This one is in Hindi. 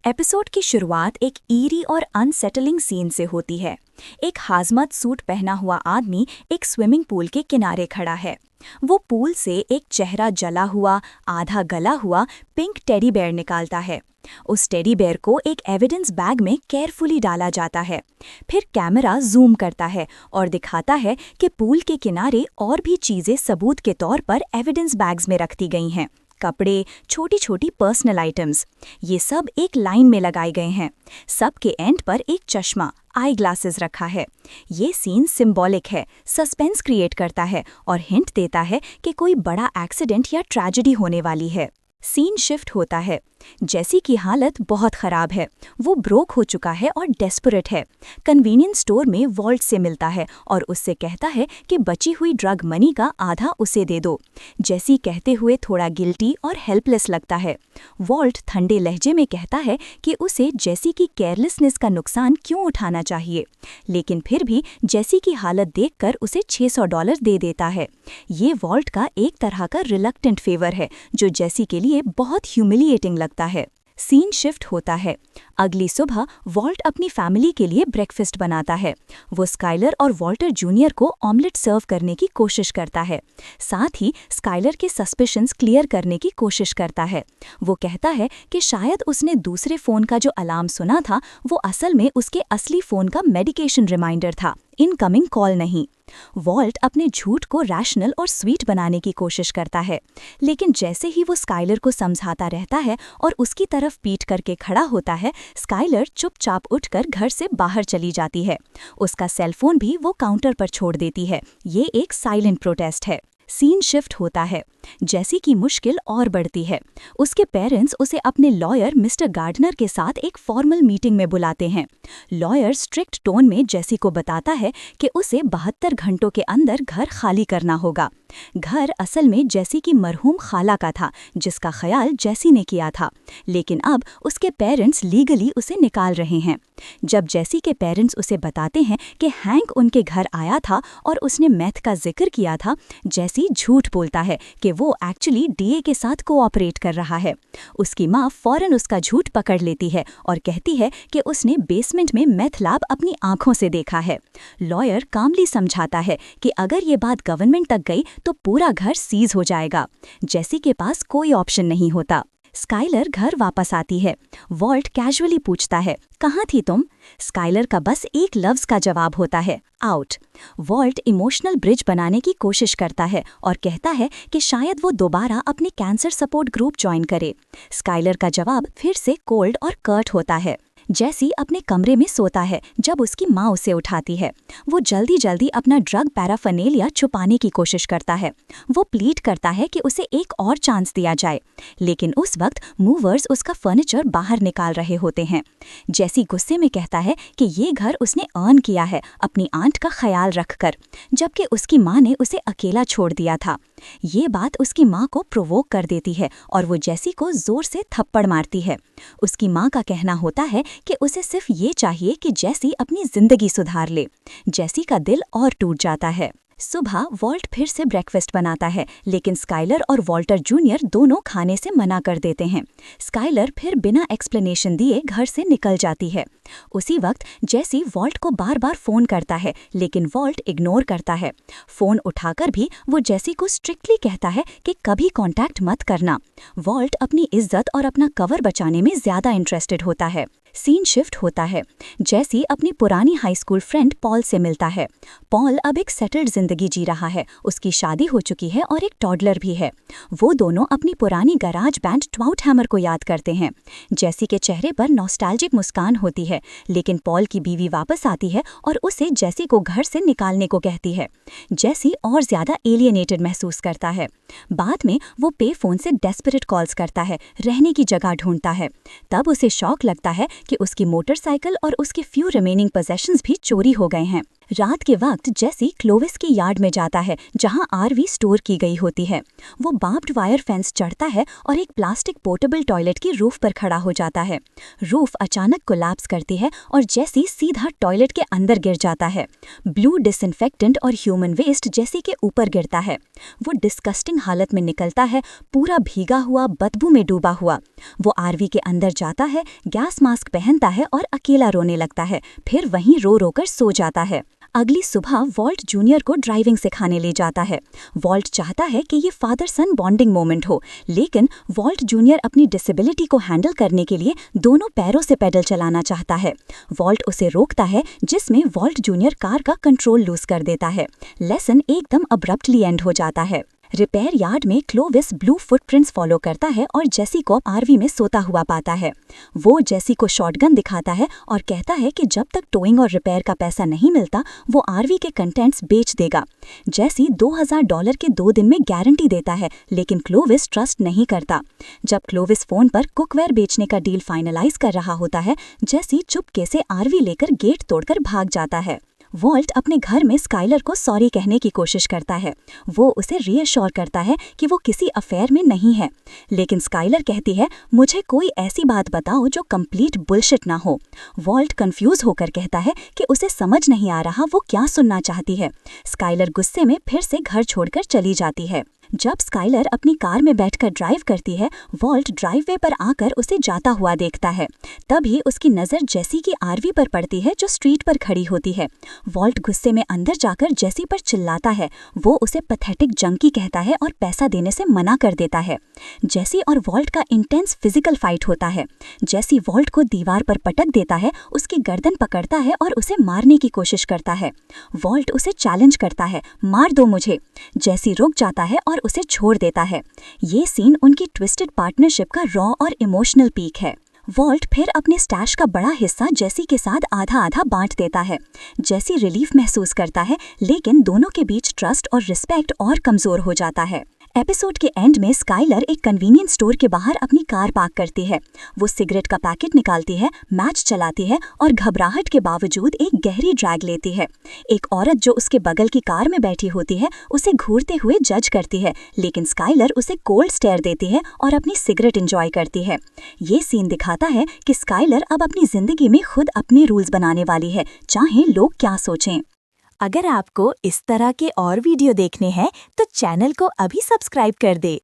एपिसोड की शुरुआत एक ईरी और अनसेटलिंग सीन से होती है। एक हाजमत सूट पहना हुआ आदमी एक स्विमिंग पूल के किनारे खड़ा है। वो पूल से एक चेहरा जला हुआ, आधा गला हुआ पिंक टेडी बेयर निकालता है। उस टेडी बेयर को एक एविडेंस बैग में केयरफुली डाला जाता है। फिर कैमरा जूम करता है और दिखाता है कि पूल के किनारे और भी चीजें सबूत के तौर पर एविडेंस बैग्स में रखती गई हैं। कपड़े, छोटी छोटी पर्सनल आइटम्स, ये सब एक लाइन में लगाए गए हैं। सबके एंड पर एक चश्मा, आई ग्लासेस रखा है। ये सीन सिंबॉलिक है, सस्पेंस क्रिएट करता है और हिंट देता है कि कोई बड़ा एक्सीडेंट या ट्रेजेडी होने वाली है। सीन शिफ्ट होता है। जेसी की हालत बहुत खराब है। वो ब्रोक हो चुका है और डेस्परेट है। कन्वीनियंस स्टोर में वॉल्ट से मिलता है और उससे कहता है कि बची हुई ड्रग मनी का आधा उसे दे दो। जेसी कहते हुए थोड़ा गिल्टी और हेल्पलेस लगता है। वॉल्ट ठंडे लहजे में कहता है कि उसे जेसी की केयरलेसनेस का नुकसान क्यों उठाना चाहिए, लेकिन फिर भी जेसी की हालत देखकर उसे $600 दे देता है। ये वॉल्ट का एक तरह का रिलक्टेंट फेवर है जो जेसी के लिए बहुत ह्यूमिलिएटिंग लगता है। सीन शिफ्ट होता है। अगली सुबह वॉल्ट अपनी फैमिली के लिए ब्रेकफास्ट बनाता है। वो स्काइलर और वॉल्टर जूनियर को ऑमलेट सर्व करने की कोशिश करता है। साथ ही स्काइलर के सस्पिशंस क्लियर करने की कोशिश करता है। वो कहता है कि शायद उसने दूसरे फ़ोन का जो अलार्म सुना था वो असल में उसके असली फ़ोन का मेडिकेशन रिमाइंडर था, इनकमिंग कॉल नहीं। वॉल्ट अपने झूठ को रैशनल और स्वीट बनाने की कोशिश करता है, लेकिन जैसे ही वो स्काइलर को समझाता रहता है और उसकी तरफ पीठ करके खड़ा होता है, स्काइलर चुपचाप उठकर घर से बाहर चली जाती है। उसका सेलफोन भी वो काउंटर पर छोड़ देती है। ये एक साइलेंट प्रोटेस्ट है। सीन शिफ्ट होता है। जेसी की मुश्किल और बढ़ती है। उसके पेरेंट्स उसे अपने लॉयर मिस्टर गार्डनर के साथ एक फॉर्मल मीटिंग में बुलाते हैं। लॉयर स्ट्रिक्ट टोन में जेसी को बताता है कि उसे 72 घंटों के अंदर घर खाली करना होगा। घर असल में जेसी की मरहूम खाला का था, जिसका ख्याल जेसी ने किया था, लेकिन अब उसके पेरेंट्स लीगली उसे निकाल रहे हैं। जब जेसी के पेरेंट्स उसे बताते हैं कि हैंक उनके घर आया था और उसने मैथ का जिक्र किया था, जेसी झूठ बोलता है कि वो एक्चुअली डीए के साथ कोऑपरेट कर रहा है। उसकी माँ फौरन उसका झूठ पकड़ लेती है और कहती है कि उसने बेसमेंट में मैथ लैब अपनी आंखों से देखा है। लॉयर कामली समझाता है कि अगर ये बात गवर्नमेंट तक गई तो पूरा घर सीज हो जाएगा। जेसी के पास कोई ऑप्शन नहीं होता। स्काइलर घर वापस आती है। वॉल्ट कैजुअली पूछता है, कहाँ थी तुम? स्काइलर का बस एक लफ्ज का जवाब होता है, आउट। वॉल्ट इमोशनल ब्रिज बनाने की कोशिश करता है और कहता है कि शायद वो दोबारा अपने कैंसर सपोर्ट ग्रुप ज्वाइन करे। स्काइलर का जवाब फिर से कोल्ड और कर्ट होता है। जेसी अपने कमरे में सोता है जब उसकी माँ उसे उठाती है। वो जल्दी जल्दी अपना ड्रग पैराफर्नेलिया छुपाने की कोशिश करता है। वो प्लीड करता है कि उसे एक और चांस दिया जाए, लेकिन उस वक्त मूवर्स उसका फर्नीचर बाहर निकाल रहे होते हैं। जेसी गुस्से में कहता है कि ये घर उसने अर्न किया है अपनी आंट का ख्याल रखकर, जबकि उसकी माँ ने उसे अकेला छोड़ दिया था। ये बात उसकी माँ को प्रोवोक कर देती है और वो जेसी को जोर से थप्पड़ मारती है। उसकी माँ का कहना होता है कि उसे सिर्फ ये चाहिए कि जेसी अपनी जिंदगी सुधार ले। जेसी का दिल और टूट जाता है। सुबह वॉल्ट फिर से ब्रेकफास्ट बनाता है, लेकिन स्काइलर और वॉल्टर जूनियर दोनों खाने से मना कर देते हैं। स्काइलर फिर बिना एक्सप्लेनेशन दिए घर से निकल जाती है। उसी वक्त जेसी वॉल्ट को बार बार फोन करता है, लेकिन वॉल्ट इग्नोर करता है। फोन उठाकर भी वो जेसी को स्ट्रिक्टली कहता है कि कभी कांटेक्ट मत करना। वॉल्ट अपनी इज्जत और अपना कवर बचाने में ज्यादा इंटरेस्टेड होता है। सीन शिफ्ट होता है। जेसी अपनी पुरानी हाई स्कूल फ्रेंड पॉल से मिलता है। पॉल अब एक सेटल्ड जिंदगी जी रहा है। उसकी शादी हो चुकी है और एक टॉडलर भी है। वो दोनों अपनी पुरानी गराज बैंड ट्वाउट हैमर को याद करते हैं। जेसी के चेहरे पर नॉस्टैल्जिक मुस्कान होती है, लेकिन पॉल की बीवी वापस आती है और उसे जेसी को घर से निकालने को कहती है। जेसी और ज्यादा एलियनेटेड महसूस करता है। बाद में वो पे फोन से डेस्परेट कॉल्स करता है, रहने की जगह ढूंढता है। तब उसे शौक लगता है कि उसकी मोटरसाइकिल और उसके फ्यू रिमेनिंग पोजेशंस भी चोरी हो गए हैं। रात के वक्त जेसी क्लोविस की यार्ड में जाता है जहां आरवी स्टोर की गई होती है। वो बार्ब्ड वायर फेंस चढ़ता है और एक प्लास्टिक पोर्टेबल टॉयलेट की रूफ पर खड़ा हो जाता है। रूफ अचानक कोलैप्स करती है और जेसी सीधा टॉयलेट के अंदर गिर जाता है। ब्लू डिसइंफेक्टेंट और ह्यूमन वेस्ट जेसी के ऊपर गिरता है। वो डिस्कस्टिंग हालत में निकलता है, पूरा भीगा हुआ, बदबू में डूबा हुआ। वो आरवी के अंदर जाता है, गैस मास्क पहनता है और अकेला रोने लगता है, फिर वहीं रो रोकर सो जाता है। अगली सुबह वॉल्ट जूनियर को ड्राइविंग सिखाने ले जाता है। वॉल्ट चाहता है कि ये फादर सन बॉन्डिंग मोमेंट हो, लेकिन वॉल्ट जूनियर अपनी डिसेबिलिटी को हैंडल करने के लिए दोनों पैरों से पैडल चलाना चाहता है। वॉल्ट उसे रोकता है, जिसमें वॉल्ट जूनियर कार का कंट्रोल लूज कर देता है। लेसन एकदम अब्रप्टली एंड हो जाता है। रिपेयर यार्ड में क्लोविस ब्लू फुटप्रिंट्स फॉलो करता है और जेसी को आरवी में सोता हुआ पाता है। वो जेसी को शॉटगन दिखाता है और कहता है कि जब तक टोइंग और रिपेयर का पैसा नहीं मिलता वो आरवी के कंटेंट्स बेच देगा। जेसी $2000 के 2 दिन में गारंटी देता है, लेकिन क्लोविस ट्रस्ट नहीं करता। जब क्लोविस फोन पर कुकवेयर बेचने का डील फाइनलाइज कर रहा होता है, जेसी चुपके से आरवी लेकर गेट तोड़कर भाग जाता है। वॉल्ट अपने घर में स्काइलर को सॉरी कहने की कोशिश करता है। वो उसे रीअश्योर करता है कि वो किसी अफेयर में नहीं है, लेकिन स्काइलर कहती है, मुझे कोई ऐसी बात बताओ जो कंप्लीट बुलशिट ना हो। वॉल्ट कंफ्यूज होकर कहता है कि उसे समझ नहीं आ रहा वो क्या सुनना चाहती है। स्काइलर गुस्से में फिर से घर छोड़कर चली जाती है। जब स्काइलर अपनी कार में बैठकर ड्राइव करती है, वॉल्ट ड्राइववे पर आकर उसे जाता हुआ देखता है। तभी उसकी नज़र जेसी की आरवी पर पड़ती है जो स्ट्रीट पर खड़ी होती है। वॉल्ट गुस्से में अंदर जाकर जेसी पर चिल्लाता है। वो उसे पैथेटिक जंकी कहता है और पैसा देने से मना कर देता है। जेसी और वॉल्ट का इंटेंस फिजिकल फाइट होता है। जेसी वॉल्ट को दीवार पर पटक देता है, उसकी गर्दन पकड़ता है और उसे मारने की कोशिश करता है। वॉल्ट उसे चैलेंज करता है, मार दो मुझे। जेसी रुक जाता है और उसे छोड़ देता है। ये सीन उनकी ट्विस्टेड पार्टनरशिप का रॉ और इमोशनल पीक है। वॉल्ट फिर अपने स्टैश का बड़ा हिस्सा जेसी के साथ आधा आधा बांट देता है। जेसी रिलीफ महसूस करता है, लेकिन दोनों के बीच ट्रस्ट और रिस्पेक्ट और कमजोर हो जाता है। एपिसोड के एंड में स्काइलर एक कन्वीनियंस स्टोर के बाहर अपनी कार पार्क करती है। वो सिगरेट का पैकेट निकालती है, मैच चलाती है और घबराहट के बावजूद एक गहरी ड्रैग लेती है। एक औरत जो उसके बगल की कार में बैठी होती है उसे घूरते हुए जज करती है, लेकिन स्काइलर उसे कोल्ड स्टेयर देती है और अपनी सिगरेट एंजॉय करती है। ये सीन दिखाता है कि स्काइलर अब अपनी जिंदगी में खुद अपने रूल्स बनाने वाली है, चाहे लोग क्या सोचें। अगर आपको इस तरह के और वीडियो देखने हैं तो चैनल को अभी सब्सक्राइब कर दे।